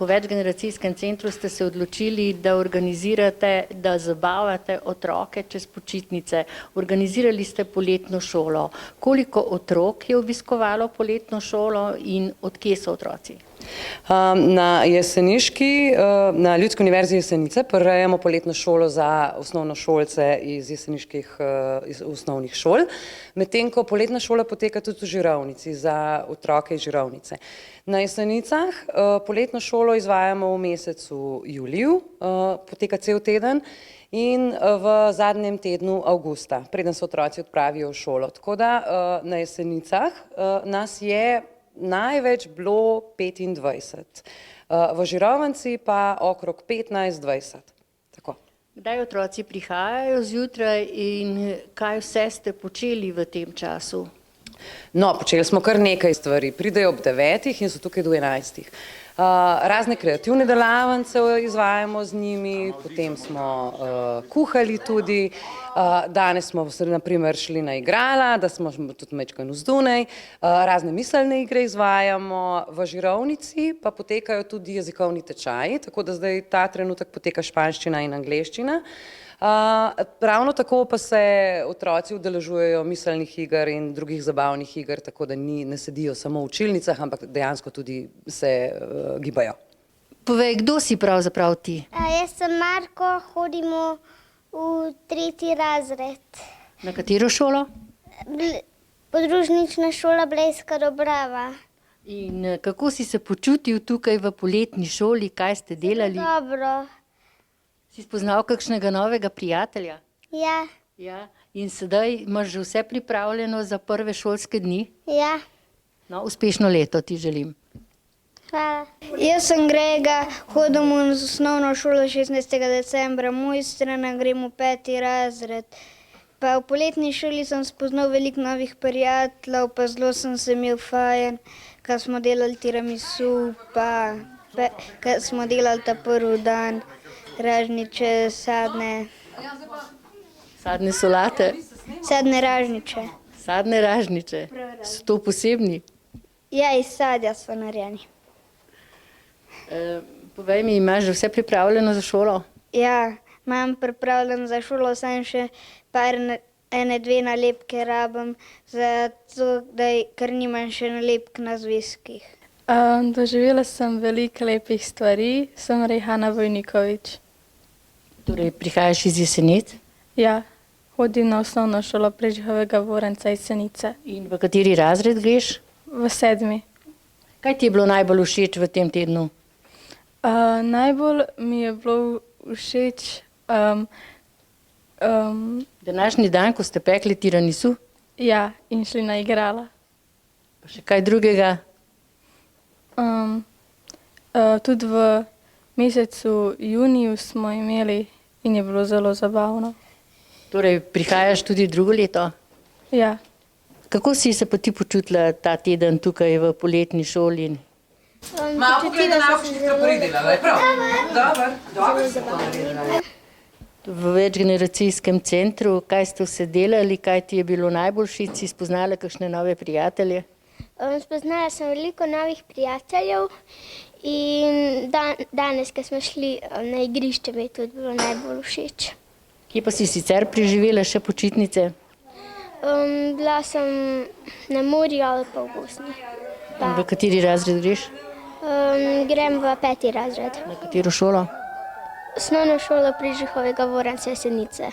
v večgeneracijskem centru ste se odločili, da organizirate, da zabavate otroke čez počitnice. Organizirali ste poletno šolo. Koliko otrok je obiskovalo poletno šolo in od kje so otroci? Na Jeseniški, na Ljudski univerzi Jesenice prirejamo poletno šolo za osnovnošolce iz jeseniških osnovnih šol, medtem ko poletna šola poteka tudi v Žirovnici za otroke iz Žirovnice. Na Jesenicah poletno šolo izvajamo v mesecu juliju, poteka cel teden in v zadnjem tednu avgusta, preden se otroci odpravijo v šolo. Tako da na Jesenicah nas je največ bilo 25, v Žirovnici pa okrog 15-20. Tako. Kdaj otroci prihajajo zjutraj in kaj vse ste počeli v tem času? No, počeli smo kar nekaj stvari. Pridejo ob 9 in so tukaj do 11. Razne kreativne delavnice izvajamo z njimi, potem smo kuhali tudi, danes smo na primer šli na igrala, da smo tudi majčkeno vzdunaj, razne miselne igre izvajamo, v Žirovnici pa potekajo tudi jezikovni tečaji, tako da zdaj ta trenutek poteka španščina in angleščina. Ravno tako pa se otroci udeležujejo miselnih iger in drugih zabavnih iger, tako da ne sedijo samo v učilnicah, ampak dejansko tudi se gibajo. Povej, kdo si pravzaprav ti? Jaz sem Marko, hodimo v 3. razred. Na katero šolo? Podružnična šola Blejska Dobrava. In kako si se počutil tukaj v poletni šoli, kaj ste delali? Dobro. Si spoznal kakšnega novega prijatelja? Ja. Ja. In sedaj imaš že vse pripravljeno za prve šolske dni? Ja. No, uspešno leto ti želim. Hvala. Jaz sem Grega, hodim v osnovno šolo 16. decembra, Mojstrana, grem v 5. razred. Pa v poletni šoli sem spoznal veliko novih prijateljev, pa zelo sem se imel fajn, ko smo delali tiramisu, pa ko smo delali ta prvi dan. Ražniče, sadne. Sadne solate? Sadne ražniče. Sadne ražniče. So to posebni? Ja, iz sadja so narejeni. Povej mi, imaš že vse pripravljeno za šolo? Ja, imam pripravljeno za šolo, samo še dve nalepke rabim, zato ker nimam še nalepk na zvezkih. Doživela sem veliko lepih stvari, sem Rejhana Vojnikovič. Torej, prihajaš iz Jesenic? Ja, hodim na osnovno šolo Preživega Voranca Jesenice. In v kateri razred greš? V 7. Kaj ti je bilo najbolj všeč v tem tednu? Najbolj mi je bilo všeč današnji dan, ko ste pekli tiramisu? Ja, in šli na igrala. Pa še kaj drugega? Tudi v mesecu juniju smo imeli in je bilo zelo zabavno. Torej, prihajaš tudi drugo leto? Ja. Kako si se pa ti počutila ta teden tukaj v poletni šoli? Malo pogleda naučnika pridelala, je prav? Dobro. V večgeneracijskem centru, kaj ste vse delali, kaj ti je bilo najbolj všeč, si spoznala kakšne nove prijatelje? Spoznala sem veliko novih prijateljev in danes, ko smo šli na igrišče, mi je tudi bilo najbolj všeč. Kje pa si sicer preživela še počitnice? Bila sem na morju ali pa v Bosni. V kateri razred greš? Grem v 5. razred. Na katero šolo? Osnovno šolo Preživega Voranca Jesenice.